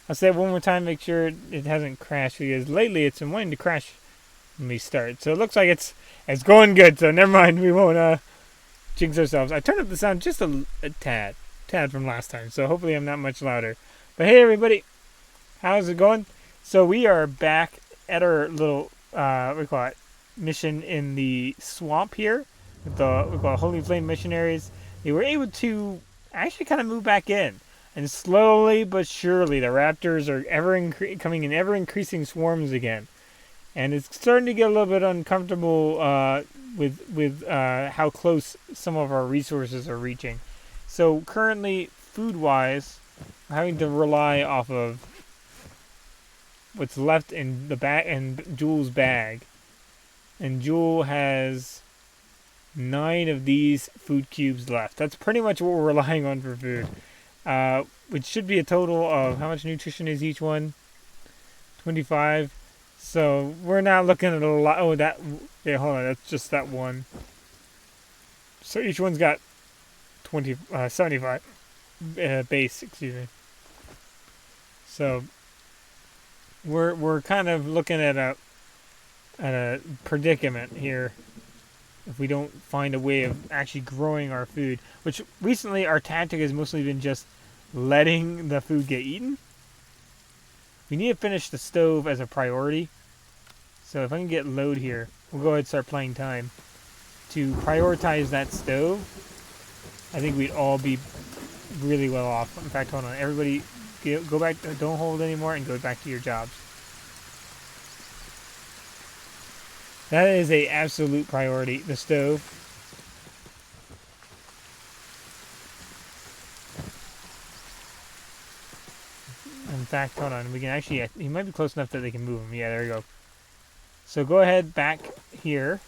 I'll say it one more time, make sure it hasn't crashed, because lately it's been wanting to crash when we start. So it looks like it's going good, so never mind, we won't jinx ourselves. I turned up the sound just a tad from last time, so hopefully I'm not much louder. But hey everybody, how's it going? So we are back at our little, what we call it, mission in the swamp here, with the, we call it Holy Flame Missionaries. They were able to actually kind of move back in. And slowly but surely, the raptors are coming in ever increasing swarms again, and it's starting to get a little bit uncomfortable with how close some of our resources are reaching. So currently, food-wise, I'm having to rely off of what's left in the bag and Jewel's bag, and Jewel has 9 of these food cubes left. That's pretty much what we're relying on for food. Which should be a total of, how much nutrition is each one? 25. So we're not looking at a lot. Oh, yeah, hold on, that's just that one. So each one's got 75 base, excuse me. So we're kind of looking at a predicament here if we don't find a way of actually growing our food. Which recently our tactic has mostly been just letting the food get eaten. We need to finish the stove as a priority. So if I can get load here, we'll go ahead and start playing time. To prioritize that stove, I think we'd all be really well off. In fact, hold on, everybody go back, don't hold anymore, and go back to your jobs. That is a absolute priority, the stove. In fact, hold on, we can actually, he might be close enough that they can move him. Yeah, there we go. So go ahead back here.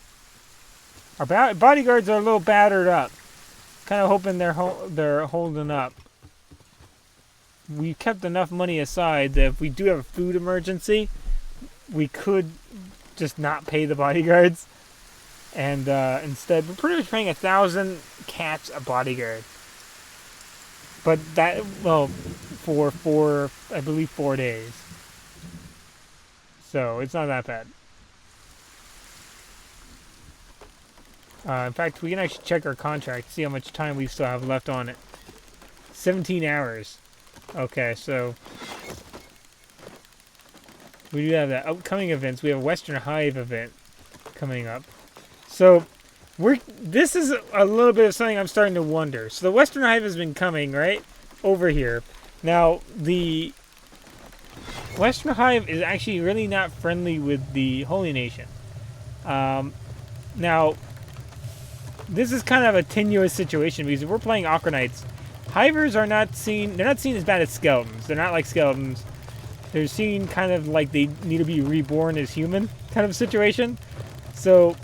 Our bodyguards are a little battered up. Kind of hoping they're holding up. We kept enough money aside that if we do have a food emergency, we could just not pay the bodyguards. And instead, we're pretty much paying 1,000 cats a bodyguard. But that, well, for I believe 4 days. So it's not that bad. In fact, we can actually check our contract, see how much time we still have left on it. 17 hours. Okay, so we do have that upcoming events. We have a Western Hive event coming up. So this is a little bit of something I'm starting to wonder. So the Western Hive has been coming, right, over here. Now, the Western Hive is actually really not friendly with the Holy Nation. Now, this is kind of a tenuous situation because if we're playing Okranites, Hivers are not seen, they're not seen as bad as skeletons. They're not like skeletons. They're seen kind of like they need to be reborn as human kind of situation. So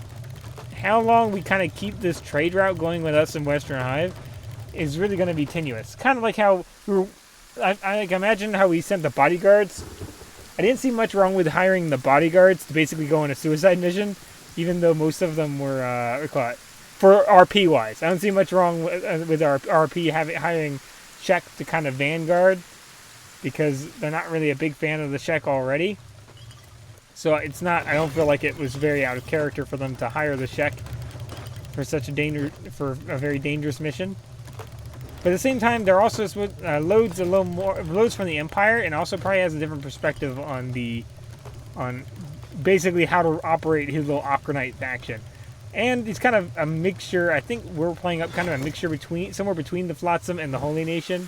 how long we kind of keep this trade route going with us in Western Hive is really going to be tenuous. Kind of like how I imagine how we sent the bodyguards. I didn't see much wrong with hiring the bodyguards to basically go on a suicide mission, even though most of them were for RP wise. I don't see much wrong with our RP hiring Shek to kind of vanguard, because they're not really a big fan of the Shek already. So it's not, I don't feel like it was very out of character for them to hire the Shek for such for a very dangerous mission. But at the same time, they're also loads from the Empire, and also probably has a different perspective on basically how to operate his little Okranite faction. And it's kind of a mixture. I think we're playing up kind of a mixture somewhere between the Flotsam and the Holy Nation,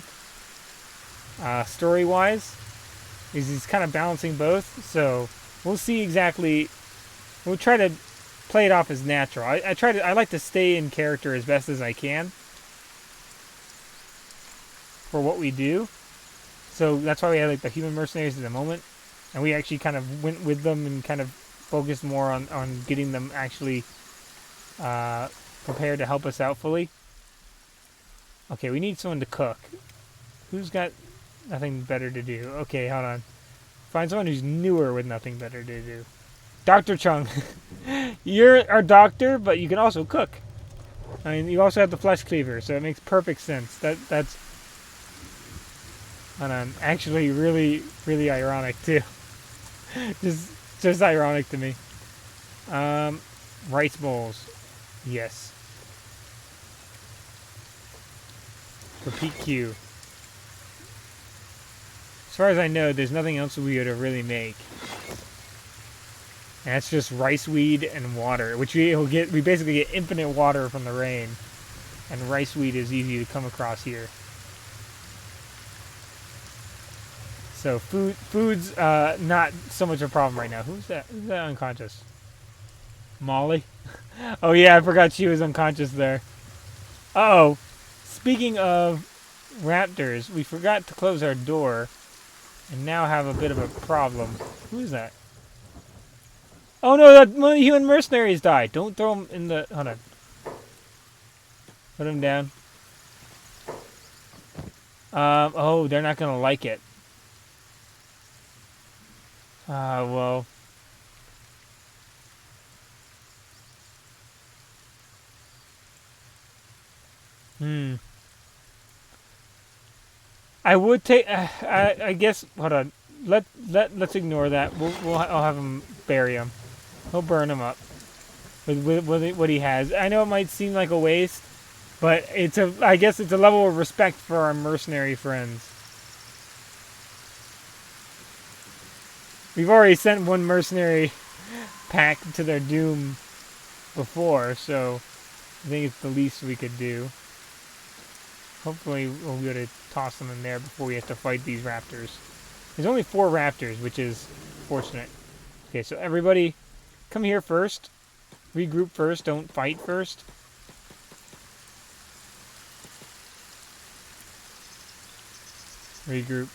story-wise. He's kind of balancing both. So we'll see exactly. We'll try to play it off as natural. I like to stay in character as best as I can for what we do. So that's why we have like the human mercenaries at the moment, and we actually kind of went with them and kind of focused more on getting them actually prepared to help us out fully. Okay, we need someone to cook. Who's got nothing better to do? Okay, hold on. Find someone who's newer with nothing better to do. Dr. Chung. You're our doctor, but you can also cook. I mean, you also have the flesh cleaver, so it makes perfect sense. Hold on. Actually, really, really ironic too. just, just ironic to me. Rice bowls. Yes. Repeat Q. As far as I know, there's nothing else we would really make. And that's just rice weed and water, which we basically get infinite water from the rain. And rice weed is easy to come across here. So food's not so much a problem right now. Who's that? Who's that unconscious? Molly? Oh yeah, I forgot she was unconscious there. Uh-oh. Speaking of raptors, we forgot to close our door and now have a bit of a problem. Who is that? Oh no, one of the human mercenaries died. Don't throw him in the... Hold on. Put him down. Oh, they're not going to like it. Well... I would take... I guess... Hold on. Let's ignore that. I'll have him bury him. He'll burn him up with what he has. I know it might seem like a waste, but I guess it's a level of respect for our mercenary friends. We've already sent one mercenary pack to their doom before, so I think it's the least we could do. Hopefully we'll be able to toss them in there before we have to fight these raptors. There's only 4 raptors, which is fortunate. Okay, so everybody come here first. Regroup first, don't fight first. Regroup.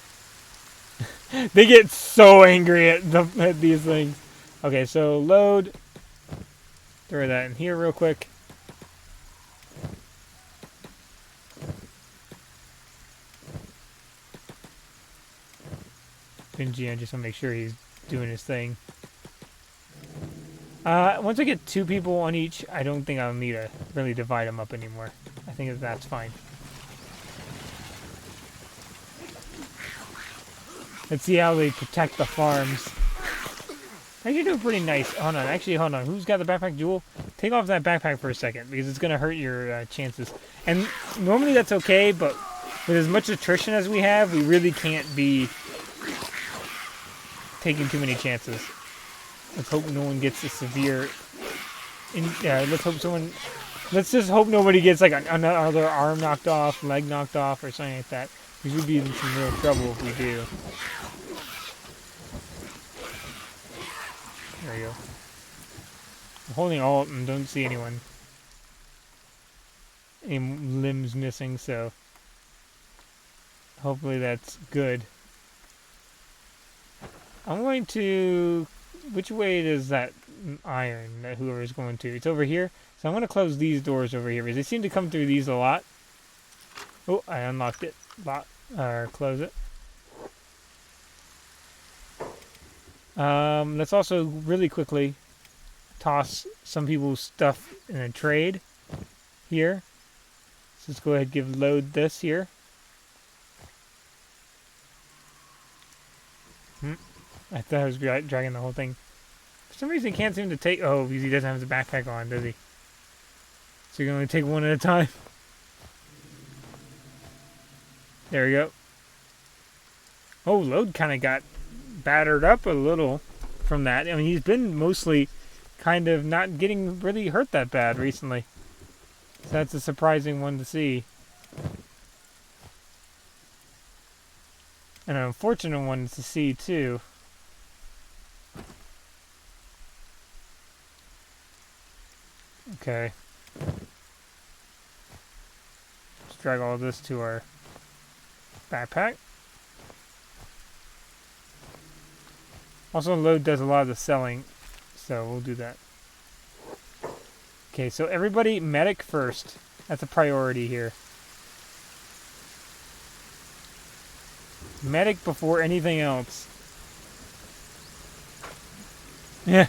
They get so angry at these things. Okay, so load. Throw that in here real quick. Kenshi, I just want to make sure he's doing his thing. Once I get 2 people on each, I don't think I'll need to really divide them up anymore. I think that's fine. Let's see how they protect the farms. Actually doing pretty nice. Hold on. Who's got the backpack jewel? Take off that backpack for a second, because it's going to hurt your chances. And normally that's okay, but with as much attrition as we have, we really can't be taking too many chances. Let's hope no one gets a severe... Let's just hope nobody gets like another arm knocked off, leg knocked off, or something like that. We should be in some real trouble if we do. There you go. I'm holding alt and don't see anyone. Any limbs missing, so... Hopefully that's good. I'm going to... Which way does that iron that whoever's going to? It's over here. So I'm going to close these doors over here because they seem to come through these a lot. Oh, I unlocked it. Close it. Let's also really quickly toss some people's stuff in a trade here. So let's go ahead and give load this here. I thought I was dragging the whole thing. For some reason, he can't seem to take... Oh, because he doesn't have his backpack on, does he? So you can only take one at a time. There we go. Oh, load kind of got battered up a little from that. I mean, he's been mostly kind of not getting really hurt that bad recently. So that's a surprising one to see. And an unfortunate one to see, too. Okay. Let's drag all this to our backpack. Also, load does a lot of the selling, so we'll do that. Okay, so everybody medic first. That's a priority here. Medic before anything else. Yeah.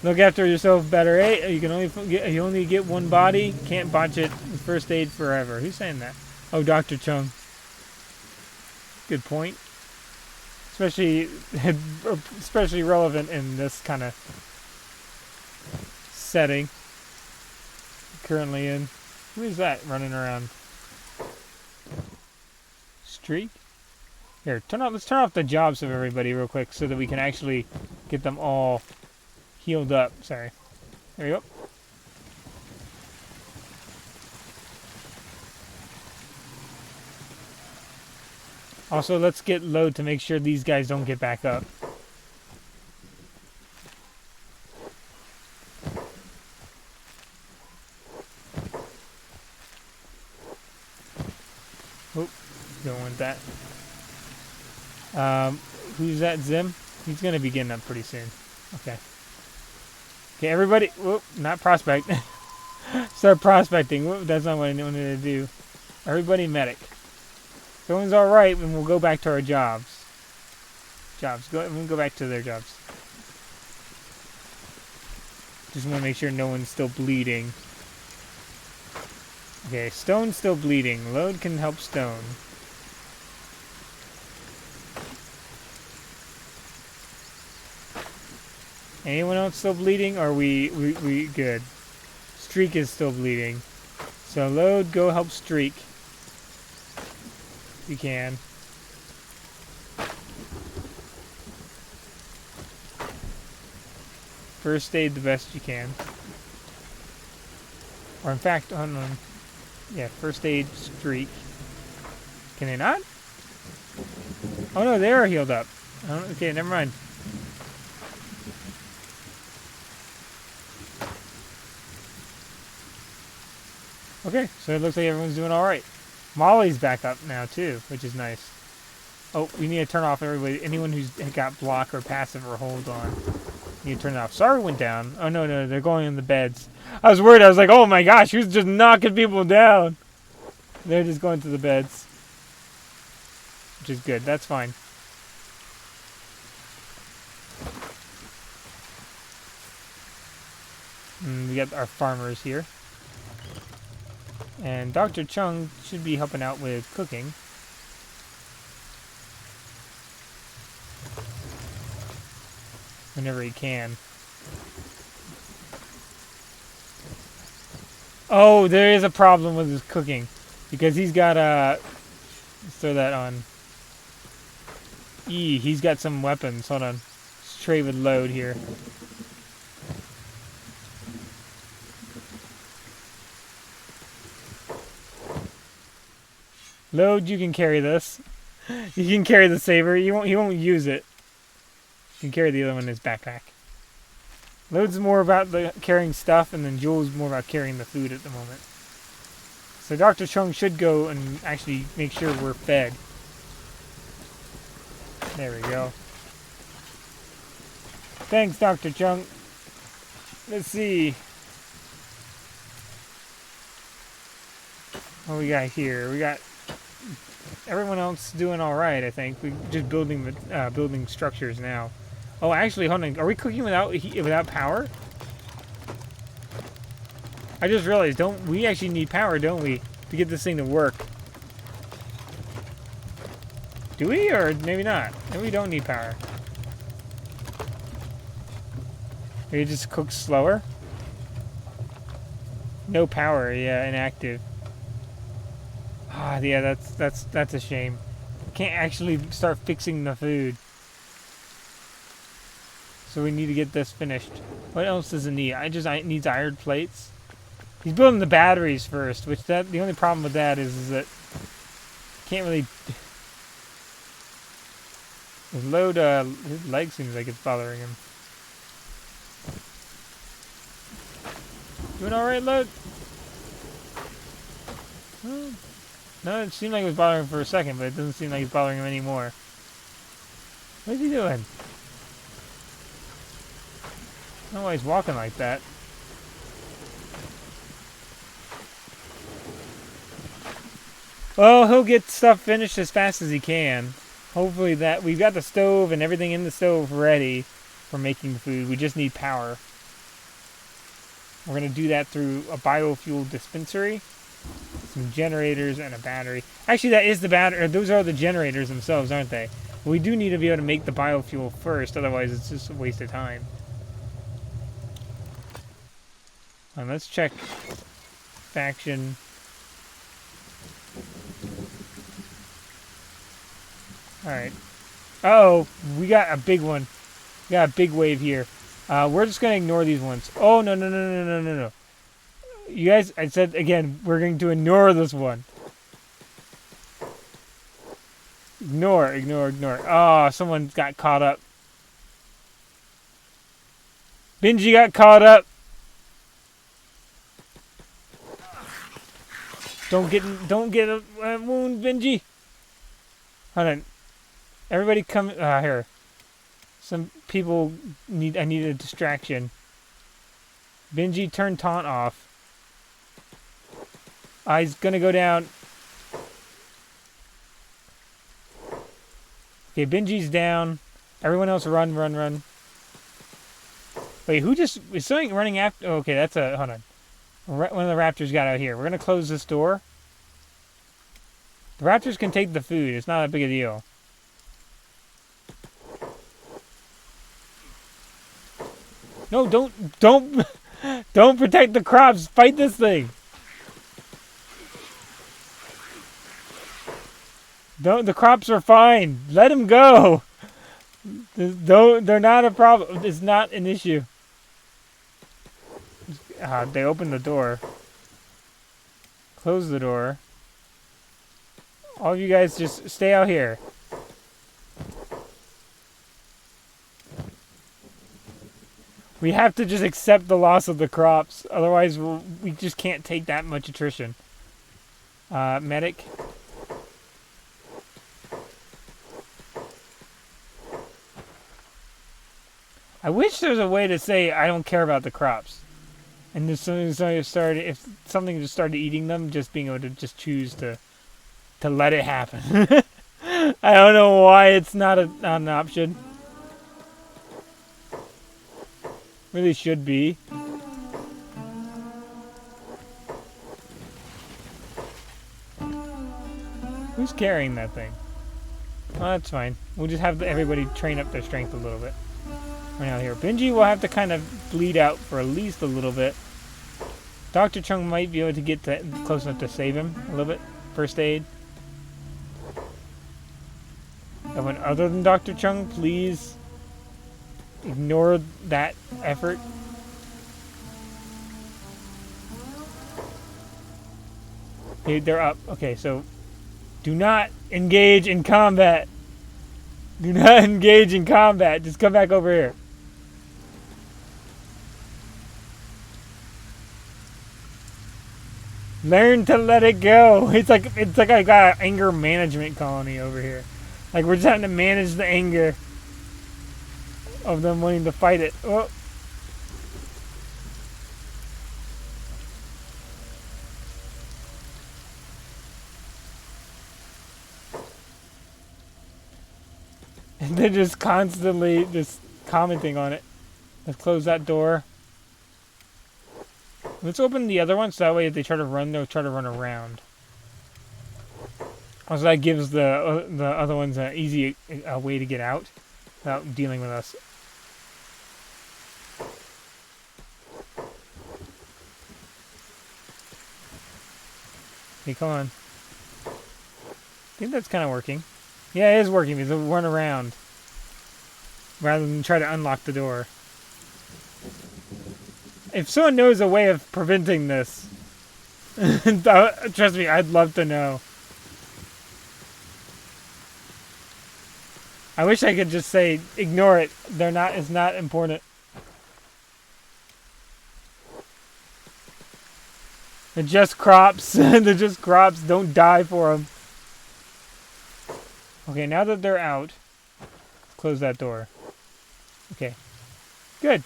Look after yourself better, eh? You only get one body. Can't botch it. First aid forever. Who's saying that? Oh, Dr. Chung. Good point. Especially relevant in this kind of setting currently in. Who is that running around? Streak? Here, let's turn off the jobs of everybody real quick so that we can actually get them all healed up. Sorry. There we go. Also, let's get load to make sure these guys don't get back up. Oop, don't want that. Who's that, Zim? He's gonna be getting up pretty soon. Okay. Okay, everybody. Whoop, not prospect. Start prospecting. Whoop, that's not what I wanted to do. Everybody medic. If everyone's alright, then we'll go back to our jobs. We'll go back to their jobs. Just want to make sure no one's still bleeding. Okay, Stone's still bleeding. Load can help Stone. Anyone else still bleeding? Or are we good? Streak is still bleeding. So Load, go help Streak. If you can. First aid the best you can. Or in fact, hold on. Yeah, first aid Streak. Can they not? Oh no, they are healed up. Okay, never mind. Okay, so it looks like everyone's doing alright. Molly's back up now too, which is nice. Oh, we need to turn off everybody. Anyone who's got block or passive or hold on. You need to turn it off. Sorry, went down. Oh no, they're going in the beds. I was worried. I was like, oh my gosh, who's just knocking people down? They're just going to the beds. Which is good. That's fine. We got our farmers here. And Dr. Chung should be helping out with cooking. Whenever he can. Oh, there is a problem with his cooking. Because he's got let's throw that on. He's got some weapons. Hold on. Let's trade with Load here. Load, you can carry this. You can carry the saber. He won't use it. You can carry the other one in his backpack. Load's more about the carrying stuff, and then Jules more about carrying the food at the moment. So Dr. Chung should go and actually make sure we're fed. There we go. Thanks, Dr. Chung. Let's see. What we got here? We got everyone else doing all right, I think. We're just building structures now. Oh, actually, hold on. Are we cooking without power? I just realized, we actually need power, don't we, to get this thing to work? Do we, or maybe not? Maybe we don't need power. Maybe it just cooks slower? No power, yeah, inactive. Ah, yeah, that's a shame. Can't actually start fixing the food. So we need to get this finished. What else does it need? It needs iron plates. He's building the batteries first, which the only problem with that is that can't really. His Load, his leg seems like it's bothering him. Doing all right, Load? No, it seemed like it was bothering him for a second, but it doesn't seem like it's bothering him anymore. What is he doing? I don't know why he's walking like that. Well, he'll get stuff finished as fast as he can. Hopefully that we've got the stove and everything in the stove ready for making food. We just need power. We're going to do that through a biofuel dispensary. It's some generators, and a battery. Actually, that is the battery. Those are the generators themselves, aren't they? We do need to be able to make the biofuel first, otherwise it's just a waste of time. And let's check faction. Alright. Oh, we got a big one. We got a big wave here. We're just going to ignore these ones. Oh, no, no, no, no, no, no, no. You guys, I said again, we're going to ignore this one. Ignore, ignore, ignore. Oh, someone got caught up. Benji got caught up. Don't get a wound, Benji. Hold on. Everybody come here. Some people I need a distraction. Benji, turn taunt off. He's gonna go down. Okay, Benji's down. Everyone else run, run, run. Wait, who just... Is something running after... Oh, okay, that's a... Hold on. One of the raptors got out here. We're going to close this door. The raptors can take the food. It's not that big a deal. No, don't protect the crops. Fight this thing. The crops are fine. Let them go. They're not a problem. It's not an issue. They opened the door. Close the door. All of you guys just stay out here. We have to just accept the loss of the crops. Otherwise, we just can't take that much attrition. Medic. I wish there was a way to say I don't care about the crops, and if something just started eating them, just being able to just choose to let it happen. I don't know why it's not an option. Really should be. Who's carrying that thing? Oh, that's fine. We'll just have everybody train up their strength a little bit. Right out here. Benji will have to kind of bleed out for at least a little bit. Dr. Chung might be able to get close enough to save him a little bit. First aid. Everyone other than Dr. Chung, please ignore that effort. Okay, they're up. Okay, so do not engage in combat. Do not engage in combat. Just come back over here. Learn to let it go. It's like I got an anger management colony over here. Like we're just having to manage the anger of them wanting to fight it. Oh. And they're just constantly just commenting on it. Let's close that door. Let's open the other one so that way if they try to run, they'll try to run around. Also, that gives the other ones an easy way to get out without dealing with us. Okay, come on. I think that's kind of working. Yeah, it is working because they'll run around rather than try to unlock the door. If someone knows a way of preventing this, trust me, I'd love to know. I wish I could just say, ignore it. It's not important. They're just crops. They're just crops. Don't die for them. Okay, now that they're out, close that door. Okay. Good.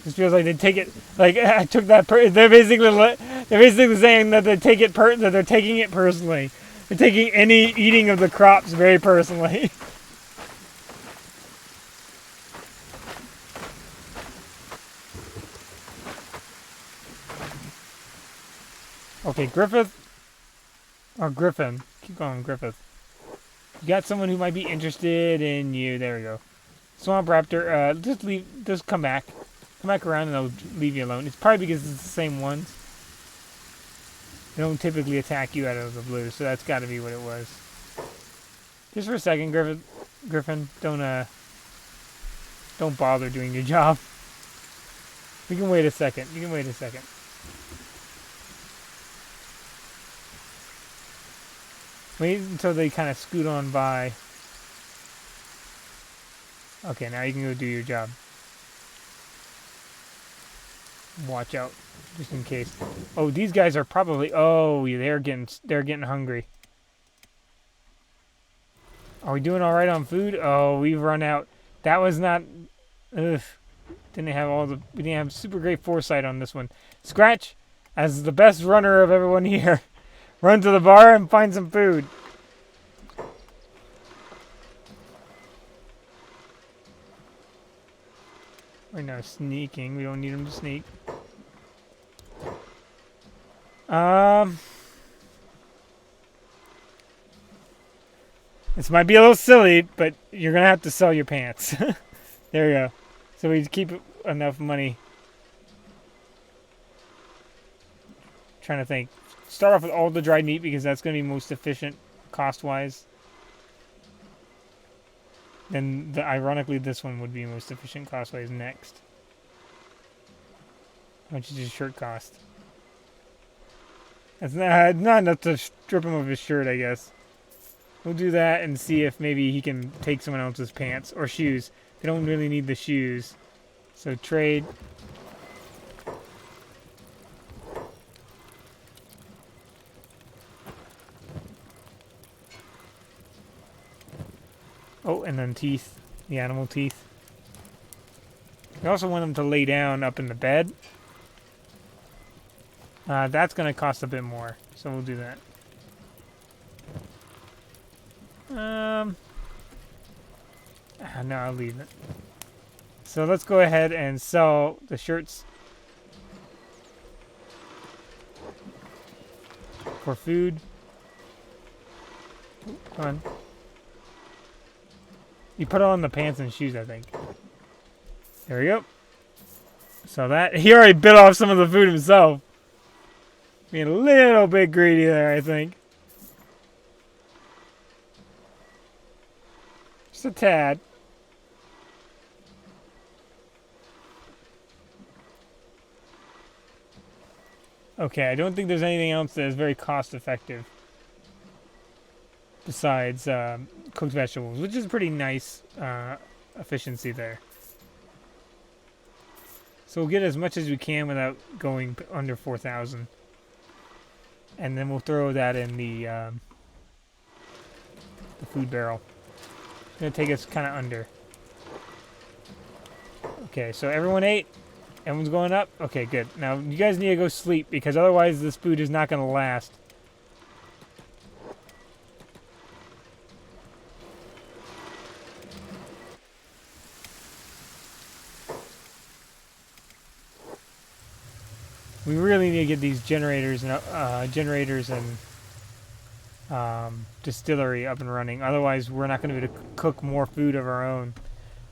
Just feels like they take it. Like I took that. They're basically saying that they take it. That they're taking it personally. They're taking any eating of the crops very personally. Okay, Griffith. Or Griffin. Keep going, Griffith. You got someone who might be interested in you. There we go. Swamp Raptor, just leave. Just come back. Come back around and they'll leave you alone. It's probably because it's the same ones. They don't typically attack you out of the blue, so that's got to be what it was. Just for a second, Griffin, don't bother doing your job. We can wait a second. You can wait a second. Wait until they kind of scoot on by. Okay, now you can go do your job. Watch out, just in case. Oh, these guys are probably. Oh, they're getting hungry. Are we doing all right on food? Oh, we've run out. That was not. Ugh. We didn't have super great foresight on this one. Scratch, as the best runner of everyone here, run to the bar and find some food. We're now sneaking. We don't need him to sneak. This might be a little silly, but you're gonna have to sell your pants. There you go. So we keep enough money. Trying to think. Start off with all the dried meat because that's gonna be most efficient cost-wise. Then, ironically, this one would be most efficient cost-wise next. How much does his shirt cost? That's not enough to strip him of his shirt, I guess. We'll do that and see if maybe he can take someone else's pants or shoes. They don't really need the shoes. So trade. Oh, and then teeth. The animal teeth. We also want them to lay down up in the bed. That's going to cost a bit more. So we'll do that. No, I'll leave it. So let's go ahead and sell the shirts for food. Come on. You put on the pants and shoes, I think. There we go. So that, he already bit off some of the food himself. Being a little bit greedy there, I think. Just a tad. Okay, I don't think there's anything else that is very cost effective besides cooked vegetables, which is pretty nice efficiency there. So we'll get as much as we can without going under 4,000. And then we'll throw that in the food barrel. It's going to take us kind of under. Okay, so everyone ate. Everyone's going up? Okay, good. Now, you guys need to go sleep, because otherwise this food is not going to last. We really need to get these generators and distillery up and running. Otherwise, we're not going to be able to cook more food of our own.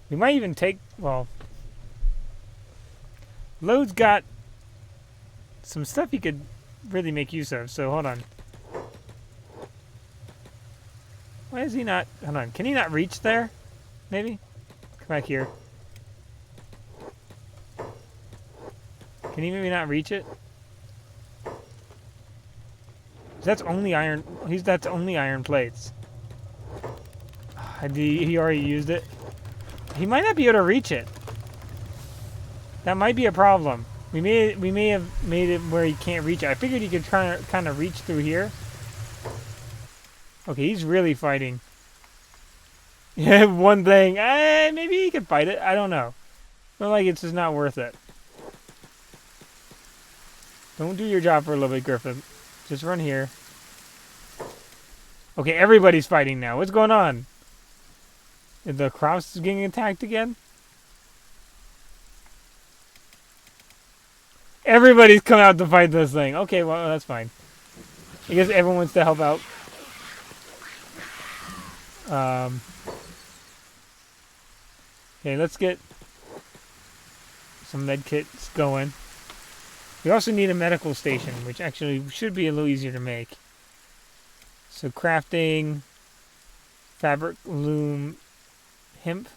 We might even take, well... Lode's got some stuff he could really make use of, so hold on. Why is he not... Hold on, can he not reach there? Maybe? Come back here. Can he maybe not reach it? That's only iron... That's only iron plates. He already used it. He might not be able to reach it. That might be a problem. We may have made it where he can't reach it. I figured he could try to kind of reach through here. Okay, he's really fighting. Yeah, one thing. Maybe he could fight it. I don't know. But like, it's just not worth it. Don't do your job for a little bit, Griffin. Just run here. Okay, everybody's fighting now. What's going on? Is the crops getting attacked again? Everybody's come out to fight this thing. Okay, well, that's fine. I guess everyone wants to help out. Okay, let's get some med kits going. We also need a medical station, which actually should be a little easier to make. So crafting, fabric, loom, hemp.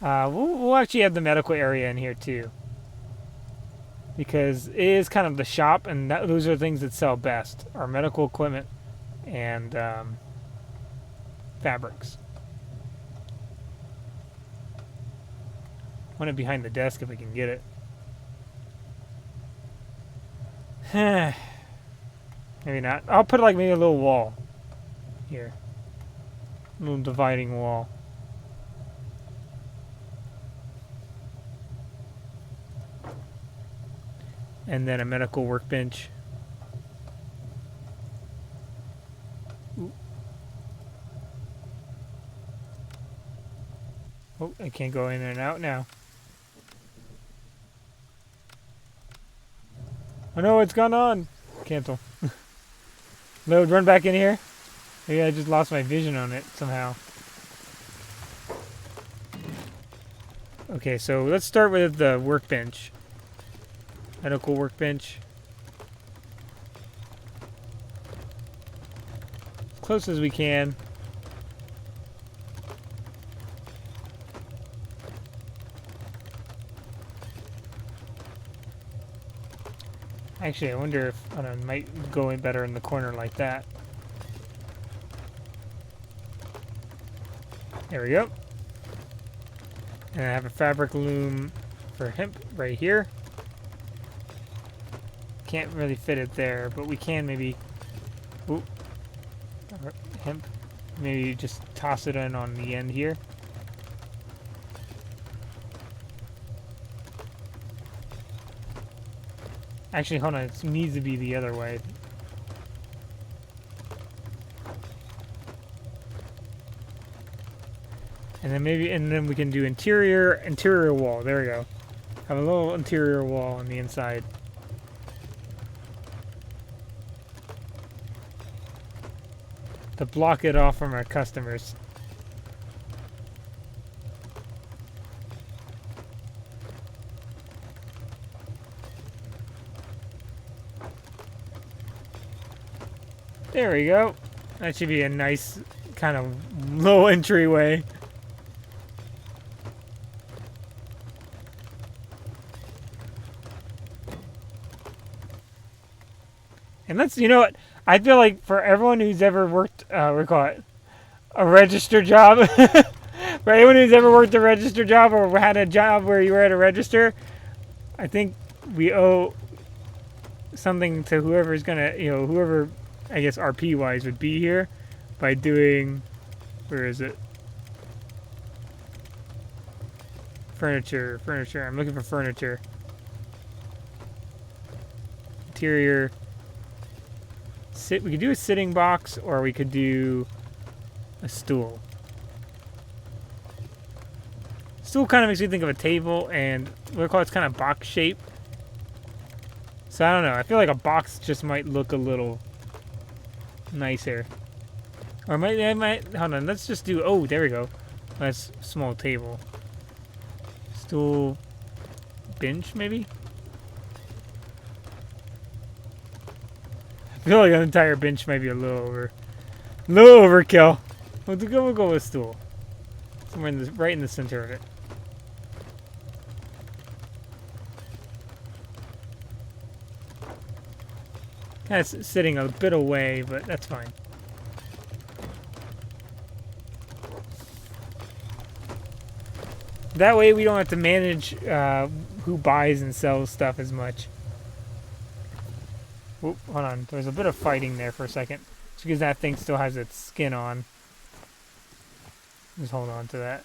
We'll actually have the medical area in here too, because it is kind of the shop, and those are the things that sell best: our medical equipment and fabrics. Want it behind the desk if we can get it. Maybe not. I'll put like maybe a little wall here. A little dividing wall. And then a medical workbench. Ooh. Oh, I can't go in and out now. Oh no, what's gone on? Cancel. Load, run back in here. Maybe I just lost my vision on it somehow. Okay, so let's start with the workbench. Medical workbench. As close as we can. Actually, I wonder if I might go in better in the corner like that. There we go. And I have a fabric loom for hemp right here. Can't really fit it there, but we can maybe... Ooh. Hemp. Maybe just toss it in on the end here. Actually, hold on. It needs to be the other way. And then we can do interior wall. There we go. Have a little interior wall on the inside. To block it off from our customers. There we go. That should be a nice kind of low entryway. And that's, you know what, I feel like for everyone who's ever worked, we call it a register job, for anyone who's ever worked a register job or had a job where you were at a register, I think we owe something to whoever's gonna, whoever, I guess RP wise would be here by doing, where is it? Furniture, I'm looking for furniture. Interior. We could do a sitting box, or we could do a stool. Stool kind of makes me think of a table, and what I call it's kind of box shape. So I don't know. I feel like a box just might look a little nicer. Or I might. Hold on. Let's just do. Oh, there we go. That's a small table. Stool, bench, maybe. I feel like an entire bench might be a little overkill. We'll go with stool. Somewhere right in the center of it. Kind of sitting a bit away, but that's fine. That way we don't have to manage who buys and sells stuff as much. Oop, hold on. There's a bit of fighting there for a second. It's because that thing still has its skin on. Just hold on to that.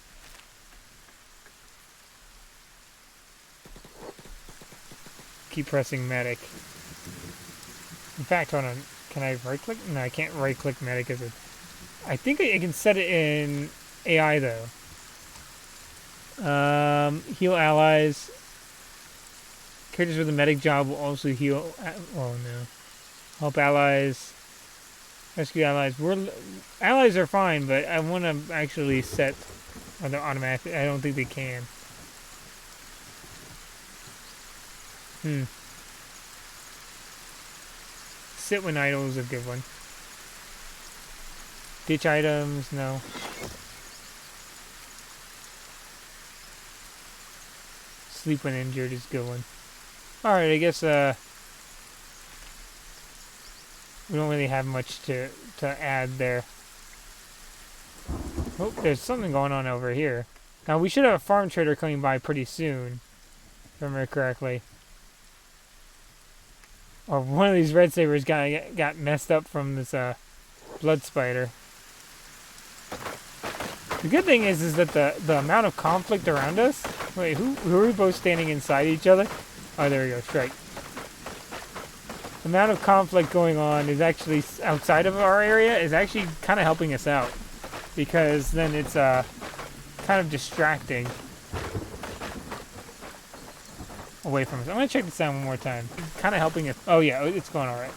Keep pressing medic. In fact, hold on. Can I right click? No, I can't right click medic because I think I can set it in AI though. Heal allies. Characters with a medic job will also heal. Oh no. Help allies. Rescue allies. Allies are fine, but I want to actually set other automatic. I don't think they can. Sit when idle is a good one. Ditch items, no. Sleep when injured is a good one. Alright, I guess we don't really have much to add there. Oh, there's something going on over here. Now we should have a farm trader coming by pretty soon, if I remember correctly. Or one of these red sabers got messed up from this blood spider. The good thing is that the amount of conflict around us. Wait, who are we both standing inside each other? Oh, there we go. Strike. The amount of conflict going on is actually outside of our area is actually kind of helping us out, because then it's kind of distracting away from us. I'm gonna check this out one more time. It's kind of helping us. Oh yeah, it's going all right.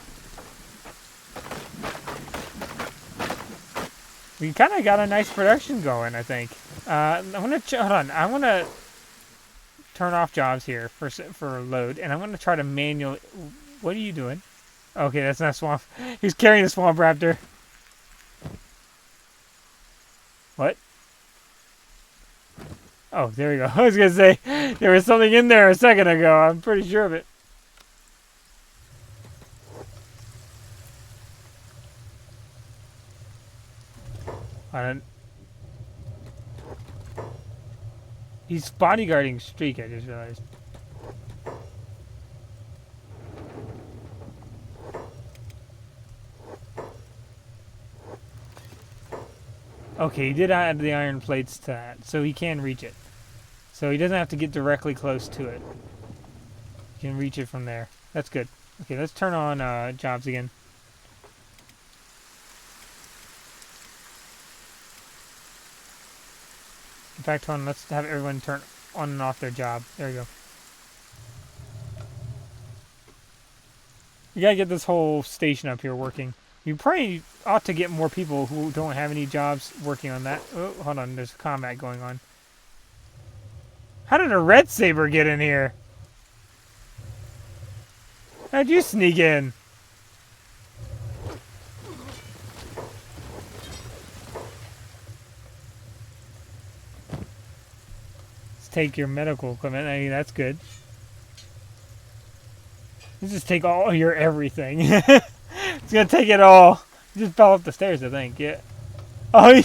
We kind of got a nice production going, I think. I'm gonna hold on. I want to turn off jobs here for load, and I'm gonna try to manually. What are you doing? Okay, that's not swamp. He's carrying the swamp raptor. What? Oh, there we go. I was gonna say there was something in there a second ago. I'm pretty sure of it. He's bodyguarding Streak, I just realized. Okay, he did add the iron plates to that, so he can reach it. So he doesn't have to get directly close to it. He can reach it from there. That's good. Okay, let's turn on jobs again. In fact, hold on, let's have everyone turn on and off their job. There we go. You gotta get this whole station up here working. You probably ought to get more people who don't have any jobs working on that. Oh, hold on, there's combat going on. How did a red saber get in here? How'd you sneak in? Let's take your medical equipment. I mean, that's good. Let's just take all your everything. It's gonna take it all. He just fell up the stairs, I think. Yeah. Oh,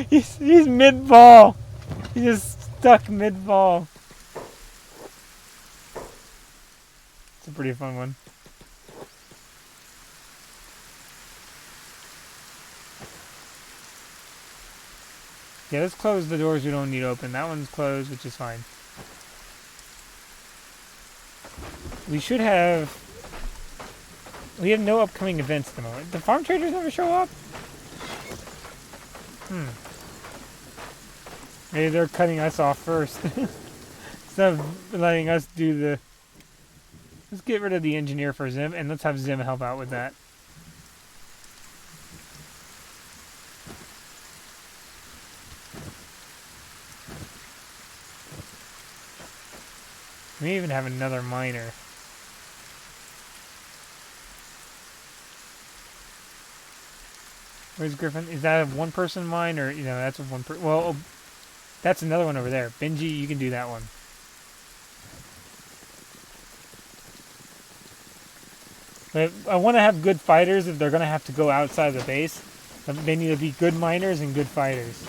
he's mid fall. He's just stuck mid fall. It's a pretty fun one. Yeah, let's close the doors we don't need open. That one's closed, which is fine. We should have... We have no upcoming events at the moment. The farm traders never show up? Maybe they're cutting us off first. Instead of letting us do the... Let's get rid of the engineer for Zim, and let's have Zim help out with that. We even have another miner. Where's Griffin? Is that a one-person mine, or that's a one-person? Well, that's another one over there. Benji, you can do that one. But I want to have good fighters if they're going to have to go outside the base. They need to be good miners and good fighters.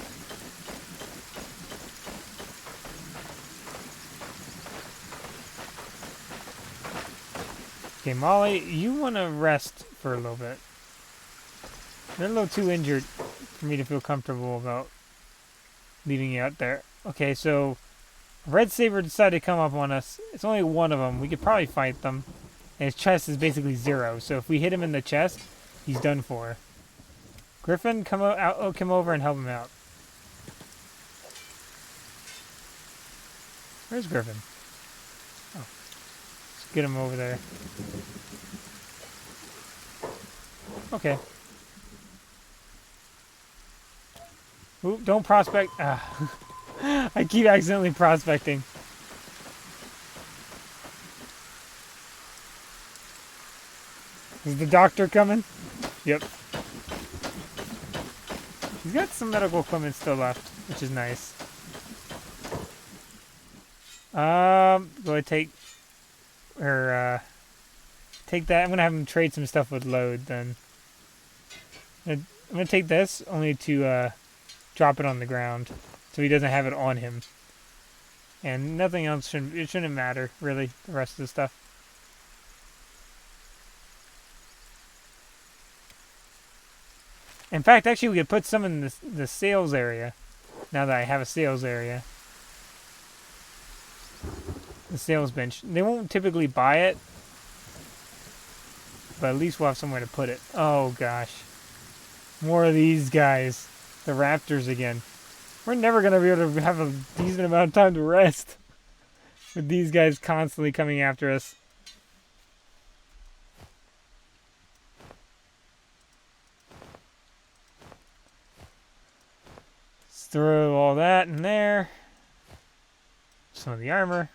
Okay, Molly, you want to rest for a little bit. You're a little too injured for me to feel comfortable about leaving you out there. Okay, so Red Saber decided to come up on us. It's only one of them. We could probably fight them. And his chest is basically 0. So if we hit him in the chest, he's done for. Griffin, come over and help him out. Where's Griffin? Oh, let's get him over there. Okay. Ooh, don't prospect. Ah. I keep accidentally prospecting. Is the doctor coming? Yep. He's got some medical equipment still left, which is nice. Go ahead, take take that. I'm gonna have him trade some stuff with load then. I'm gonna take this only to drop it on the ground, so he doesn't have it on him. And nothing else shouldn't matter really. The rest of the stuff. In fact, actually, we could put some in the sales area. Now that I have a sales area. The sales bench. They won't typically buy it. But at least we'll have somewhere to put it. Oh, gosh. More of these guys. The raptors again. We're never going to be able to have a decent amount of time to rest. With these guys constantly coming after us. Throw all that in there. Some of the armor.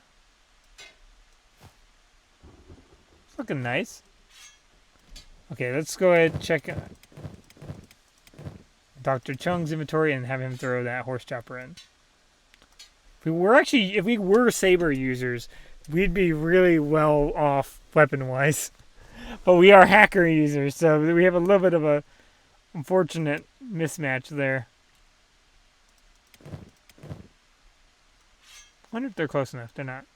It's looking nice. Okay, let's go ahead and check Dr. Chung's inventory and have him throw that horse chopper in. If we were saber users, we'd be really well off weapon-wise. But we are hacker users, so we have a little bit of a unfortunate mismatch there. I wonder if they're close enough. They're not.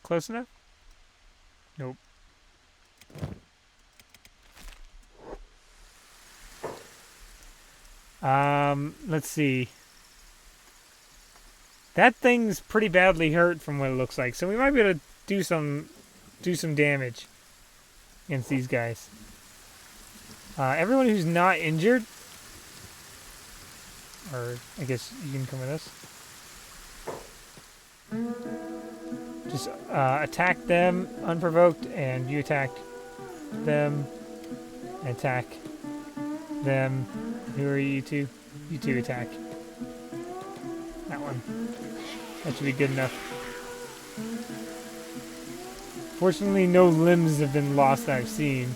Close enough? Nope. Let's see. That thing's pretty badly hurt from what it looks like, so we might be able to do some damage against these guys. Everyone who's not injured, or I guess you can come with us. Just attack them unprovoked, and you attack them. Attack them. Who are you two? You two attack. That one. That should be good enough. Fortunately, no limbs have been lost that I've seen.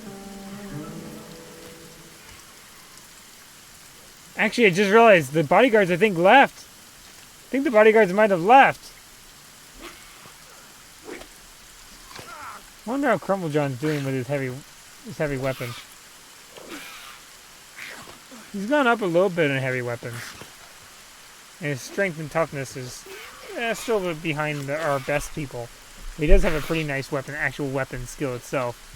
Actually, I just realized the bodyguards, I think, left. I think the bodyguards might have left. I wonder how Crumblejohn's doing with his heavy weapon. He's gone up a little bit in heavy weapons. And his strength and toughness is still a bit behind our best people. But he does have a pretty nice weapon, actual weapon skill itself.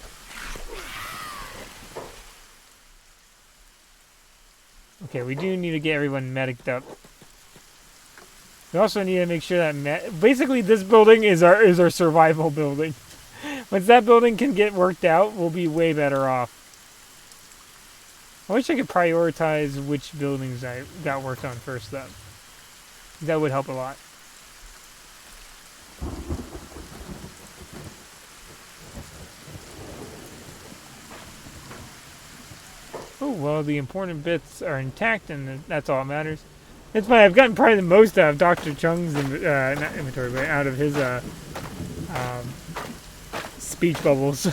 Okay, we do need to get everyone mediced up. We also need to make sure that basically this building is our survival building. Once that building can get worked out, we'll be way better off. I wish I could prioritize which buildings I got worked on first, though. That would help a lot. Oh, well, the important bits are intact, and that's all that matters. It's funny, I've gotten probably the most out of Dr. Chung's not inventory, but out of his speech bubbles.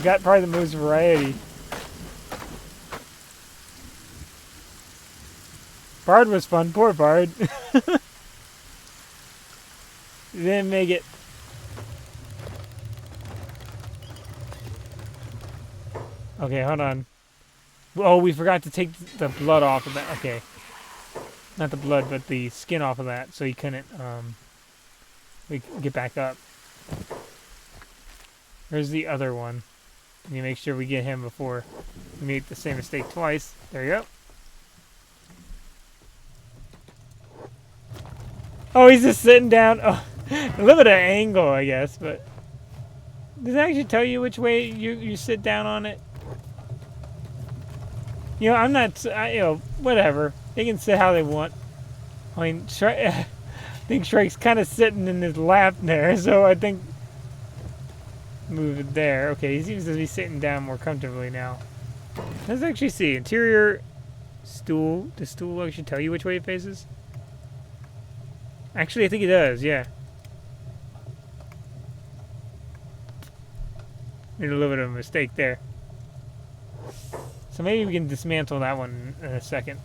Got probably the most variety. Bard was fun. Poor Bard. Didn't make it. Okay, hold on. Oh, we forgot to take the blood off of that. Okay. Not the blood, but the skin off of that, so he couldn't we can get back up. Where's the other one? Let me make sure we get him before we make the same mistake twice. There you go. Oh, he's just sitting down. Oh, a little bit of angle, I guess, but does it actually tell you which way you sit down on it? You know, I'm not. Whatever. They can sit how they want. I mean, I think Shrek's kind of sitting in his lap there, so I think Move it there. Okay, he seems to be sitting down more comfortably now. Let's actually see. Interior stool. Does stool actually tell you which way it faces? Actually, I think it does, yeah. Made a little bit of a mistake there. So maybe we can dismantle that one in a second.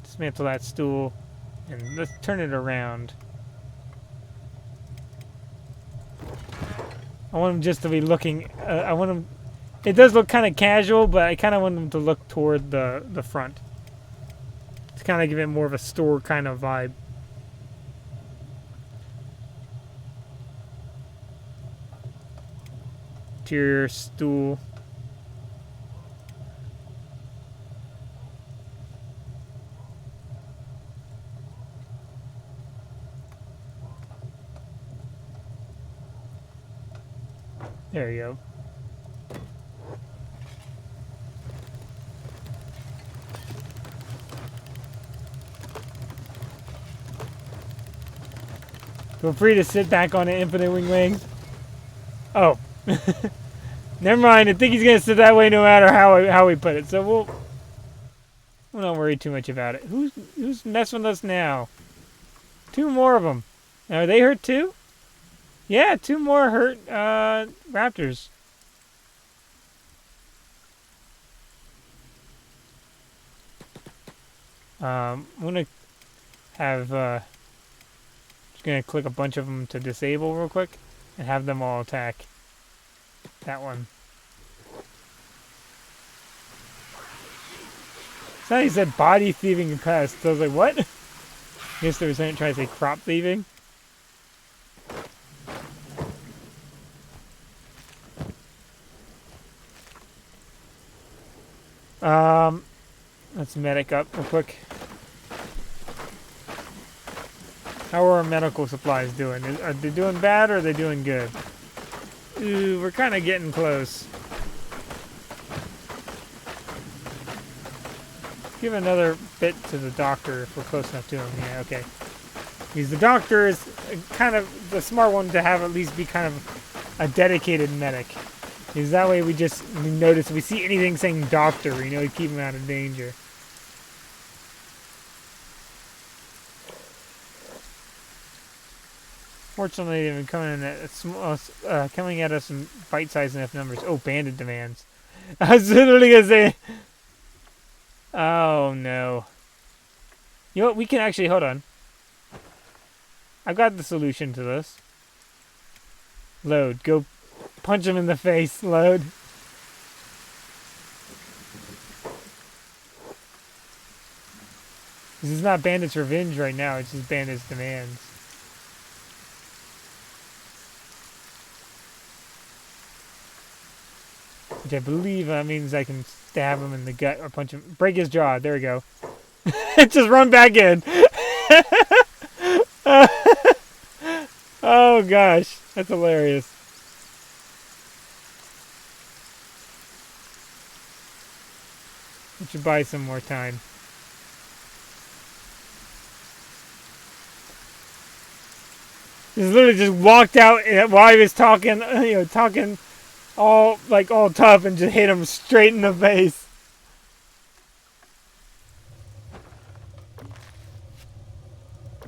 Dismantle that stool. And let's turn it around. I want him just to be looking... I want him... It does look kind of casual, but I kind of want him to look toward the front. To kind of give it more of a store kind of vibe. Interior stool. There you go. Feel free to sit back on an infinite wing. Oh. Never mind. I think he's going to sit that way no matter how we put it. So we'll not worry too much about it. Who's messing with us now? 2 more of them. Now, are they hurt too? Yeah, 2 more hurt raptors. I'm gonna have just gonna click a bunch of them to disable real quick and have them all attack that one. So he said body thieving and pest. So I was like, what? I guess they were trying to say crop thieving. Let's medic up real quick. How are our medical supplies doing? Are they doing bad or are they doing good? Ooh, we're kind of getting close. Give another bit to the doctor if we're close enough to him. Yeah, okay. Because the doctor is kind of the smart one to have at least be kind of a dedicated medic. Because that way we notice if we see anything saying doctor, we know we keep him out of danger. Fortunately, they've been coming at us in bite-sized enough numbers. Oh, bandit demands. I was literally gonna say. Oh no. You know what? We can actually hold on. I've got the solution to this. Load. Go punch him in the face. Load. This is not Bandit's revenge right now. It's just Bandit's demands. Which I believe means I can stab him in the gut or punch him. Break his jaw. There we go. Just run back in. Oh gosh. That's hilarious. We should buy some more time. Just literally just walked out while he was talking, talking all tough and just hit him straight in the face.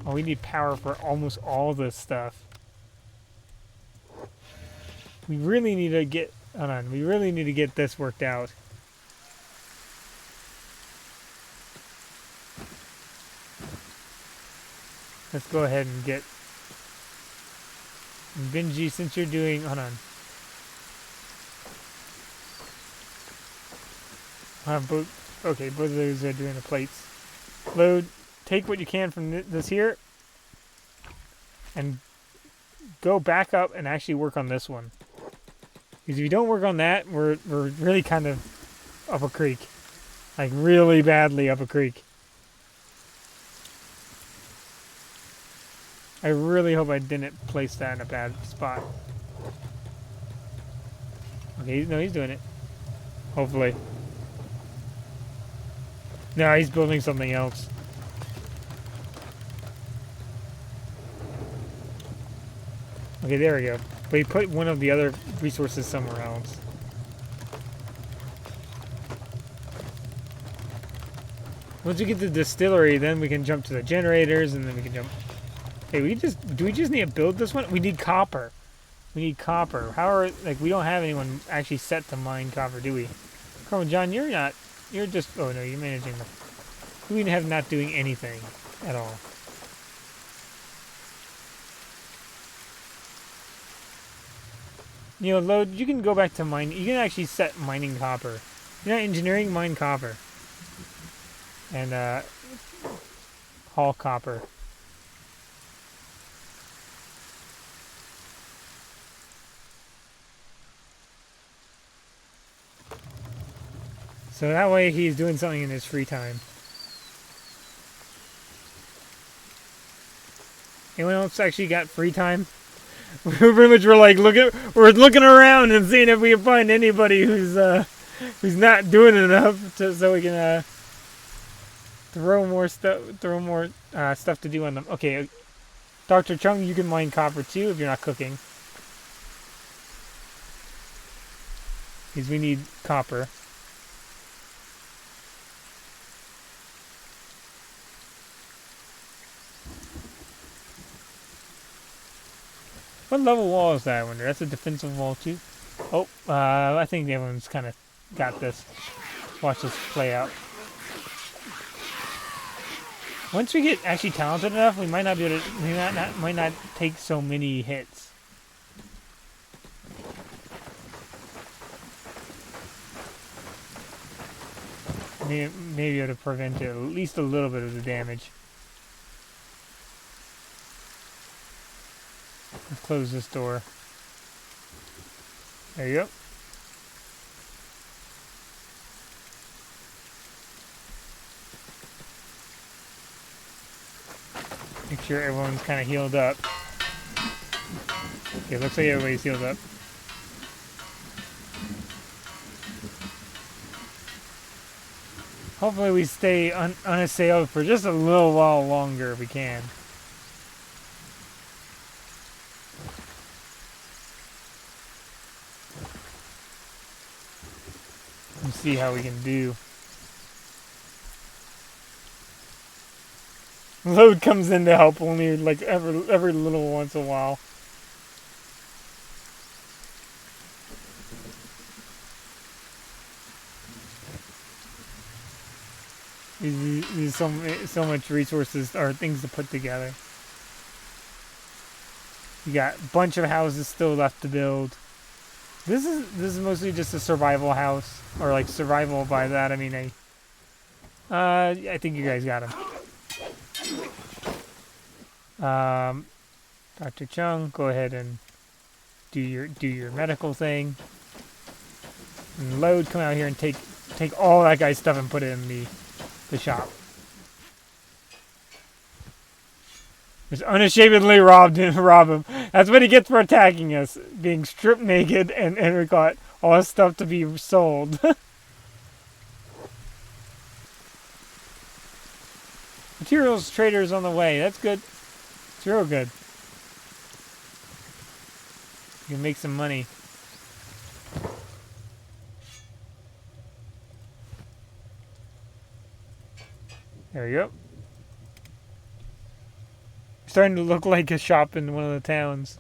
Oh, we need power for almost all this stuff. We really need to get, hold on, we really need to get this worked out. Let's go ahead and get Benji, since you're doing, hold on. Okay, both of those are doing the plates. Load, take what you can from this here and go back up and actually work on this one. Because if you don't work on that, we're really kind of up a creek. Like really badly up a creek. I really hope I didn't place that in a bad spot. Okay, no, he's doing it. Hopefully. No, he's building something else. Okay, there we go. We put one of the other resources somewhere else. Once we get to the distillery, then we can jump to the generators, and then we can jump. Hey, do we just need to build this one? We need copper. We need copper. How are, like, we don't have anyone actually set to mine copper, do we? Colonel John, you're not. You're just. Oh no, you're managing the. We have not doing anything at all. You know, Load, you can go back to mine. You can actually set mining copper. You're not engineering, mine copper. And, haul copper. So that way he's doing something in his free time. Anyone else actually got free time? We pretty much were like we're looking around and seeing if we can find anybody who's not doing enough so we can throw more stuff to do on them. Okay, Dr. Chung, you can mine copper too if you're not cooking, because we need copper. What level wall is that, I wonder? That's a defensive wall, too? Oh, I think everyone's kind of got this. Watch this play out. Once we get actually talented enough, we might not be able to... We might not take so many hits. Maybe able to prevent at least a little bit of the damage. Let's close this door. There you go. Make sure everyone's kind of healed up. Okay, looks like everybody's healed up. Hopefully we stay unassailed for just a little while longer if we can. And see how we can do. Load comes in to help only like every little once in a while. There's so much resources or things to put together. You got a bunch of houses still left to build. This is mostly just a survival house, or like survival. By that I mean I think you guys got him. Dr. Chung, go ahead and do your medical thing. And Load, come out here and take all that guy's stuff and put it in the shop. Just unashamedly rob him. That's what he gets for attacking us, being stripped naked, and we got all his stuff to be sold. Materials traders on the way. That's good. It's real good. You can make some money. There we go. Starting to look like a shop in one of the towns.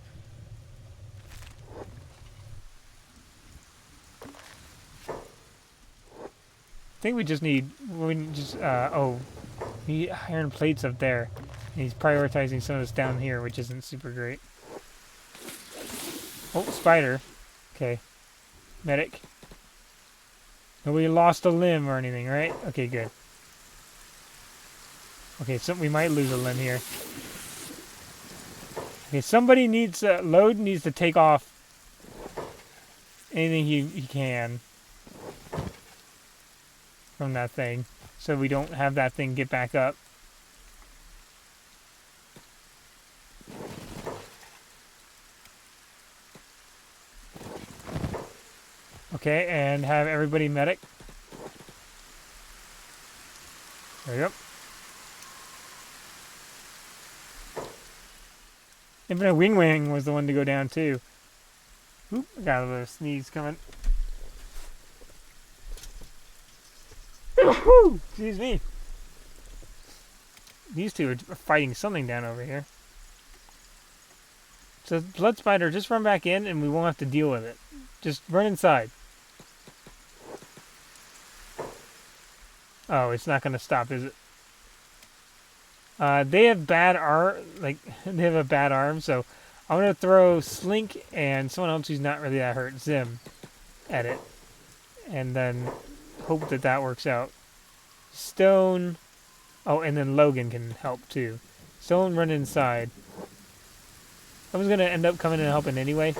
I think we need iron plates up there. And he's prioritizing some of this down here, which isn't super great. Oh, spider. Okay. Medic. Nobody lost a limb or anything, right? Okay, good. Okay, so we might lose a limb here. Okay, somebody needs Load needs to take off anything he can from that thing, so we don't have that thing get back up. Okay, and have everybody medic. There you go. Infinite Wing was the one to go down too. Oop, I got a little sneeze coming. Excuse me. These two are fighting something down over here. So Blood Spider, just run back in and we won't have to deal with it. Just run inside. Oh, it's not going to stop, is it? They have bad they have a bad arm, so I'm going to throw Slink and someone else who's not really that hurt, Zim, at it. And then hope that that works out. Stone. Oh, and then Logan can help too. Stone, run inside. I was going to end up coming and helping anyway.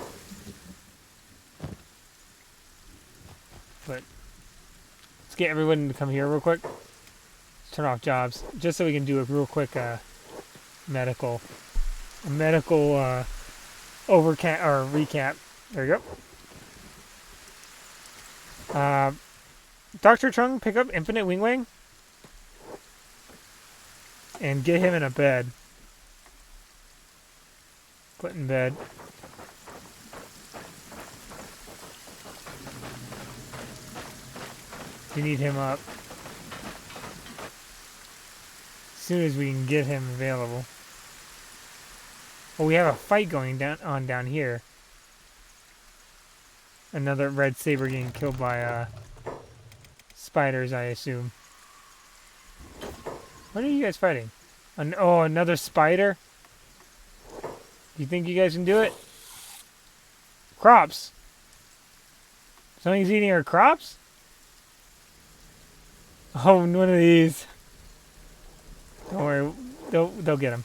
But let's get everyone to come here real quick. Let's turn off jobs. Just so we can do a real quick medical recap. There you go. Dr. Trung, pick up Infinite Wing and get him in a bed. Put in bed. We need him up as soon as we can get him available. Well, we have a fight going on down here. Another red saber getting killed by spiders, I assume. What are you guys fighting? Oh, another spider? You think you guys can do it? Crops. Something's eating our crops? Oh, one of these. Don't worry, they'll get him.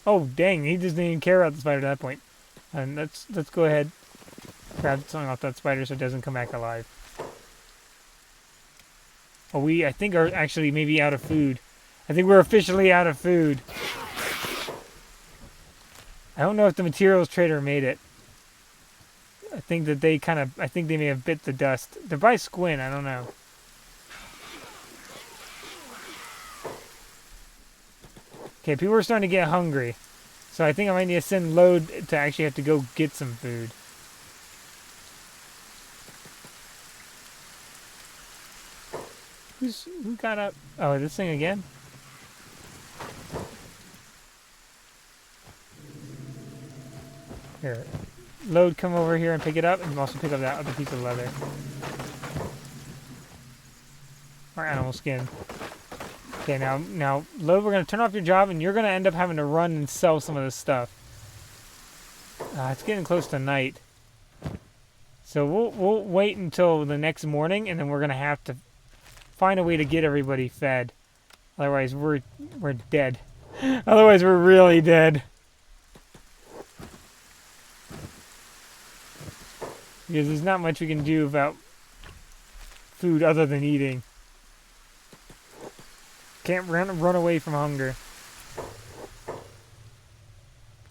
Oh, dang, he doesn't even care about the spider at that point. And let's go ahead, grab something off that spider so it doesn't come back alive. Oh, I think are actually maybe out of food. I think we're officially out of food. I don't know if the materials trader made it. I think that they may have bit the dust. They're by Squin, I don't know. Okay, people are starting to get hungry. So I think I might need to send Load to actually have to go get some food. Who got up? Oh, this thing again? Here. Load, come over here and pick it up, and also pick up that other piece of leather. Or animal skin. Okay, now, Load, we're going to turn off your job, and you're going to end up having to run and sell some of this stuff. It's getting close to night. So we'll wait until the next morning, and then we're going to have to find a way to get everybody fed. Otherwise, we're dead. Otherwise, we're really dead. Because there's not much we can do about food other than eating. Can't run away from hunger.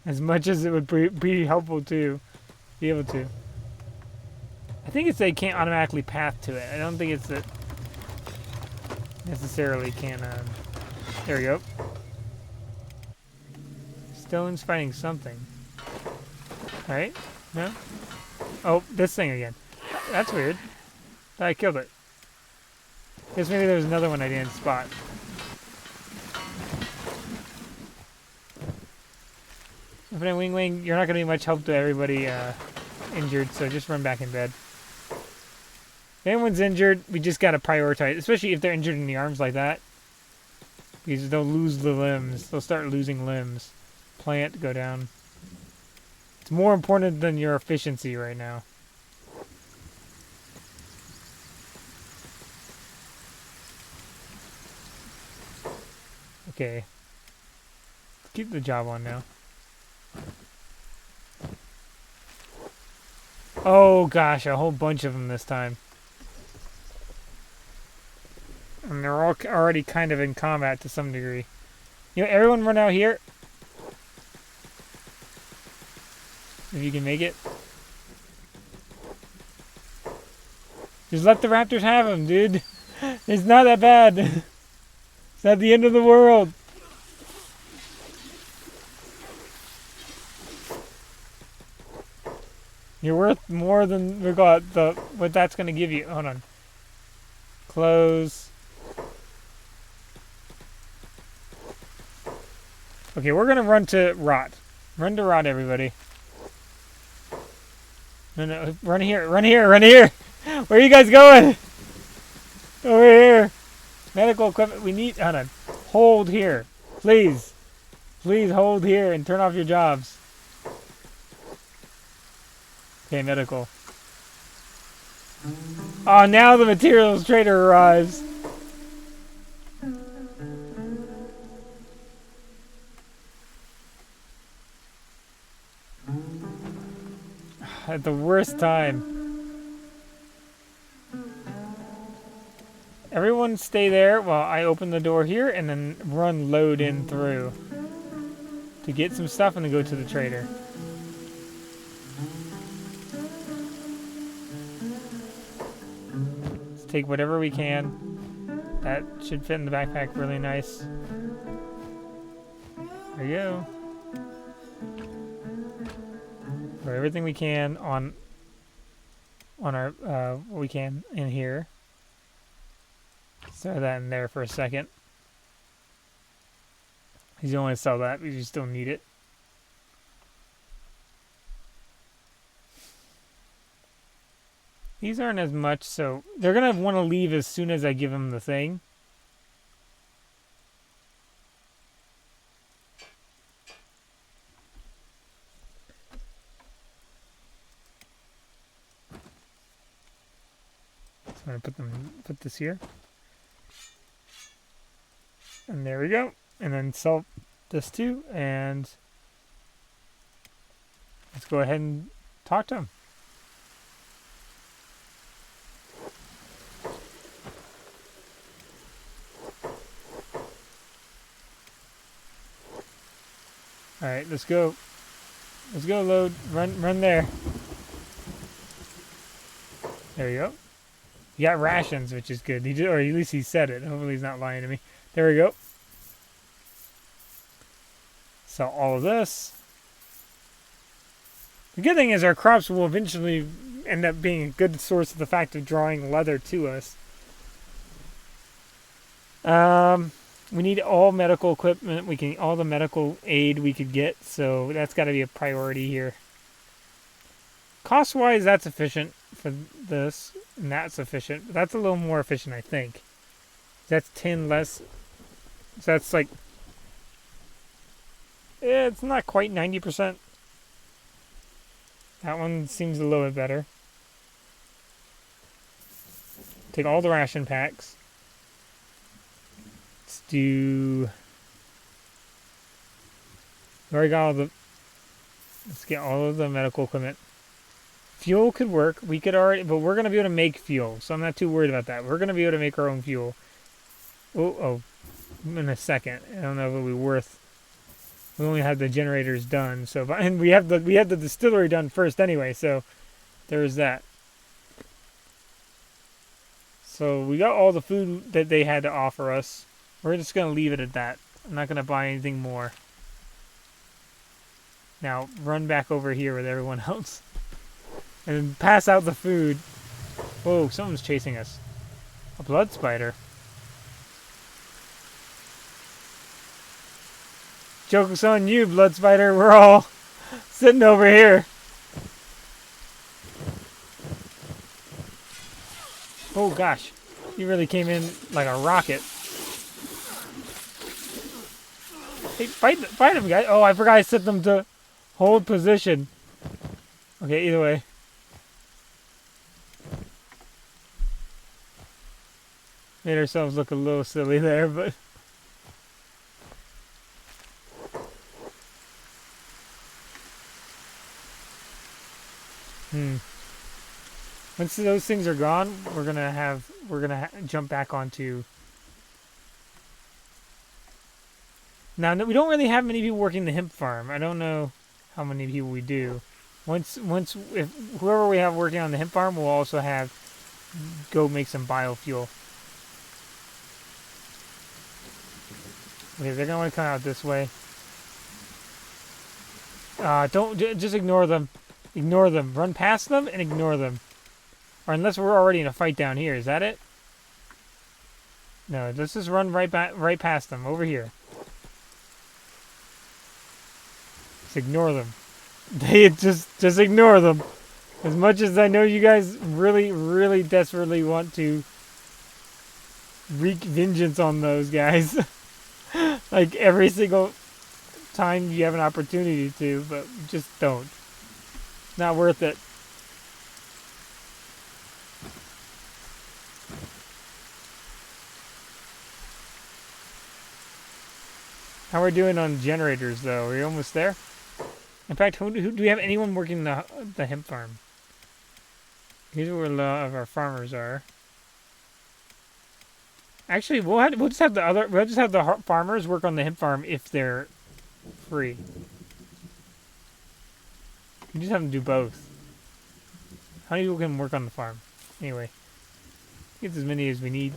As much as it would be helpful to be able to. I think it's that you can't automatically path to it. I don't think it's that necessarily can. There we go. Stone's fighting something. Right? No? Oh, this thing again. That's weird. I killed it. Guess maybe there was another one I didn't spot. Infinite Wing, you're not going to be much help to everybody injured, so just run back in bed. If anyone's injured, we just got to prioritize, especially if they're injured in the arms like that. Because they'll lose the limbs. They'll start losing limbs. Plant, go down. It's more important than your efficiency right now. Okay. Keep the job on now. Oh gosh, a whole bunch of them this time. And they're all already kind of in combat to some degree. You know, everyone run out here. If you can make it. Just let the raptors have them, dude. It's not that bad. It's not the end of the world. You're worth more than we got. What that's gonna give you. Hold on. Close. Okay, we're gonna run to rot. Run to rot, everybody. No, run here, run here, run here! Where are you guys going? Over here. Medical equipment, we need, hold on. Hold here, please. Please hold here and turn off your jobs. Okay, medical. Oh, now the materials trader arrives. At the worst time. Everyone stay there while I open the door here and then run load in through to get some stuff and then go to the trader. Let's take whatever we can. That should fit in the backpack really nice. There you go. Throw everything we can on our what we can in here. Throw that in there for a second. You don't want to sell that, but you still need it. These aren't as much, so they're gonna want to leave as soon as I give them the thing. So I'm gonna put this here. And there we go. And then sell this too. And let's go ahead and talk to him. Alright, let's go. Let's go, load. Run there. There you go. You got rations, which is good. He did, or at least he said it. Hopefully he's not lying to me. There we go. Sell all of this. The good thing is our crops will eventually end up being a good source of the fact of drawing leather to us. We need all medical equipment. All the medical aid we could get, so that's got to be a priority here. Cost-wise, that's efficient for this, and that's efficient. But that's a little more efficient, I think. That's 10 less. So that's like, it's not quite 90%. That one seems a little bit better. Take all the ration packs. Let's do. We already got all the. Let's get all of the medical equipment. Fuel could work. We could already, but we're gonna be able to make fuel, so I'm not too worried about that. We're gonna be able to make our own fuel. Oh, in a second. I don't know if it'll be worth. We only had the generators done, so and we have the distillery done first anyway, so there's that. So we got all the food that they had to offer us. We're just gonna leave it at that. I'm not gonna buy anything more. Now run back over here with everyone else and pass out the food. Whoa, someone's chasing us. A blood spider. Joke's on you, blood spider. We're all sitting over here. Oh gosh, you really came in like a rocket. Hey, fight him, guys! Oh, I forgot I set them to hold position. Okay, either way. Made ourselves look a little silly there, but. Once those things are gone, we're gonna jump back onto. Now we don't really have many people working the hemp farm. I don't know how many people we do. If whoever we have working on the hemp farm, we'll also have go make some biofuel. Okay, they're gonna want to come out this way. Don't just ignore them. Ignore them. Run past them and ignore them. Or unless we're already in a fight down here. Is that it? No, let's just run right past them. Over here. Just ignore them. They just ignore them. As much as I know you guys really, really desperately want to wreak vengeance on those guys. Like every single time you have an opportunity to, but just don't. Not worth it. How are we doing on generators, though? Are we almost there? In fact, who do we have anyone working the hemp farm? Here's where a lot of our farmers are. Actually, we'll just have the farmers work on the hemp farm if they're free. We just have them do both. How many people can work on the farm? Anyway, get as many as we need.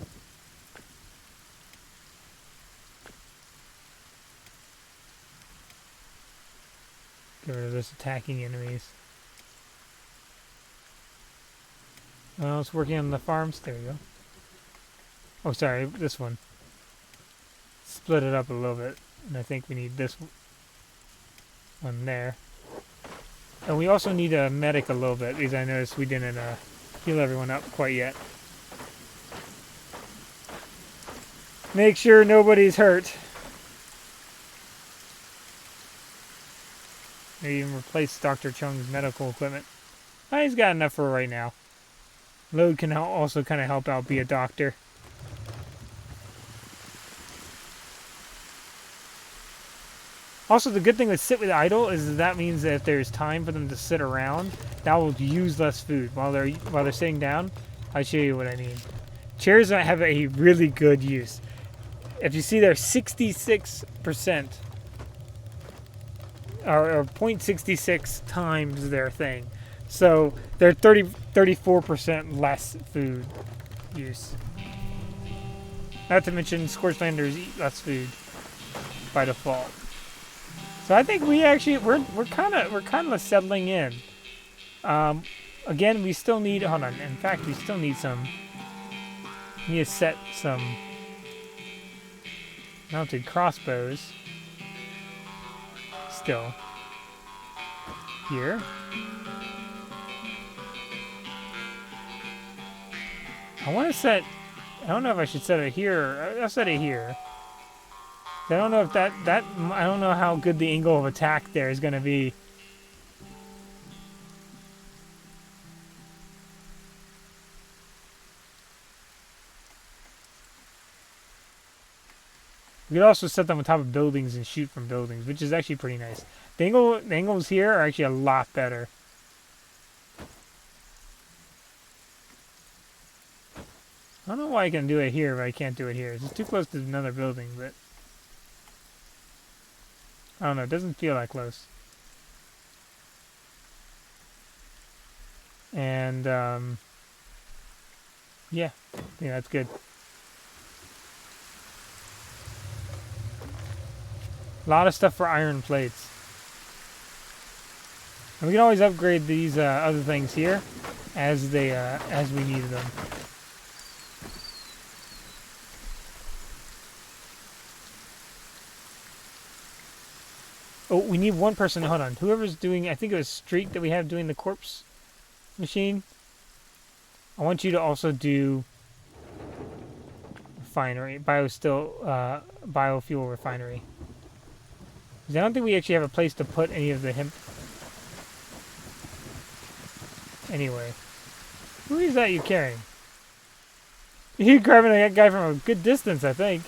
Get rid of those attacking enemies. Oh, it's working on the farms. There we go. Oh, sorry, this one. Split it up a little bit. And I think we need this one there. And we also need a medic a little bit, because I noticed we didn't heal everyone up quite yet. Make sure nobody's hurt. Maybe even replace Dr. Chung's medical equipment. Oh, he's got enough for right now. Load can also kind of help out be a doctor. Also, the good thing with sit with idle is that means that if there's time for them to sit around, that will use less food while they're sitting down. I'll show you what I mean. Chairs have a really good use. If you see there, 66% or 0.66 times their thing. So they're 34% less food use. Not to mention Scorchlanders eat less food by default. So I think we're kind of settling in. Again, we still need hold on. In fact, we still need some. We need to set some mounted crossbows. Still here. I want to set. I don't know if I should set it here. I'll set it here. I don't know if that I don't know how good the angle of attack there is going to be. We could also set them on top of buildings and shoot from buildings, which is actually pretty nice. The angles here are actually a lot better. I don't know why I can do it here, but I can't do it here. It's just too close to another building, but I don't know, it doesn't feel that close. And, yeah, that's good. A lot of stuff for iron plates. And we can always upgrade these other things here as we need them. Oh, we need one person. Hold on. Whoever's doing, I think it was Streak that we have doing the corpse machine. I want you to also do refinery, biofuel refinery. Because I don't think we actually have a place to put any of the hemp. Anyway, who is that you're carrying? You're grabbing that guy from a good distance, I think.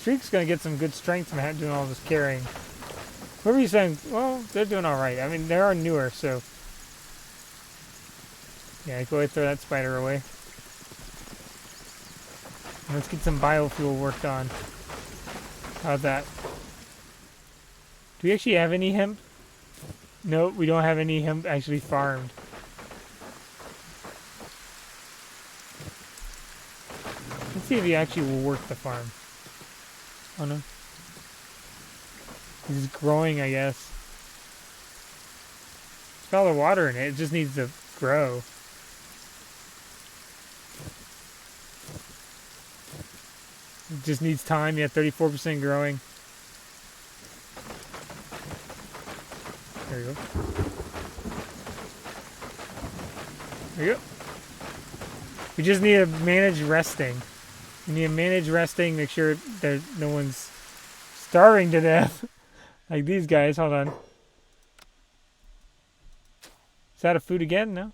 Streak's gonna get some good strength from doing all this carrying. Whoever you saying, well, they're doing alright. I mean, they are newer, so. Yeah, go ahead and throw that spider away. And let's get some biofuel worked on. How's that? Do we actually have any hemp? Nope, we don't have any hemp actually farmed. Let's see if he actually will work the farm. Oh no. It's growing, I guess. There's all the water in it. It just needs to grow. It just needs time. Yeah, 34% growing. There you go. There you go. We just need to manage resting. We need to manage resting, make sure that no one's starving to death. Like these guys. Hold on. Is that a food again? No?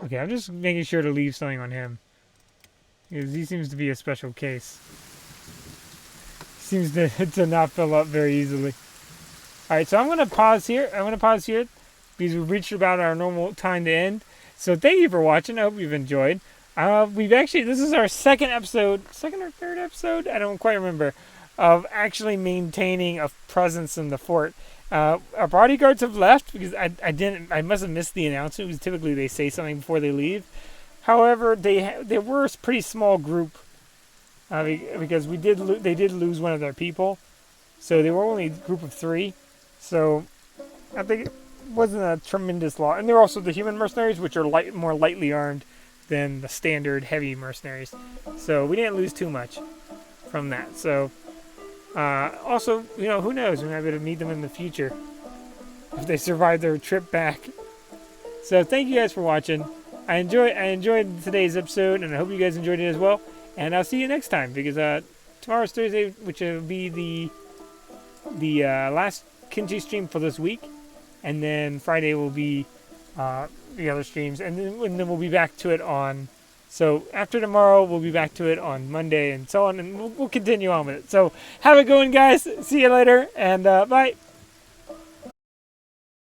Okay, I'm just making sure to leave something on him. Because he seems to be a special case. He seems to not fill up very easily. Alright, so I'm going to pause here. Because we've reached about our normal time to end. So thank you for watching. I hope you've enjoyed. This is our second or third episode? I don't quite remember. Of actually maintaining a presence in the fort. Our bodyguards have left because I must have missed the announcement because typically they say something before they leave. However, they were a pretty small group because they did lose one of their people, so they were only a group of 3. So I think it wasn't a tremendous loss. And they're also the human mercenaries, which are more lightly armed than the standard heavy mercenaries. So we didn't lose too much from that. So. Also, who knows? We might be able to meet them in the future if they survive their trip back. So thank you guys for watching. I enjoyed today's episode, and I hope you guys enjoyed it as well. And I'll see you next time because tomorrow's Thursday, which will be the last Kenshi stream for this week, and then Friday will be the other streams, and then we'll be back to it on. So after tomorrow, we'll be back to it on Monday and so on, and we'll continue on with it. So have a good one, guys. See you later, and bye.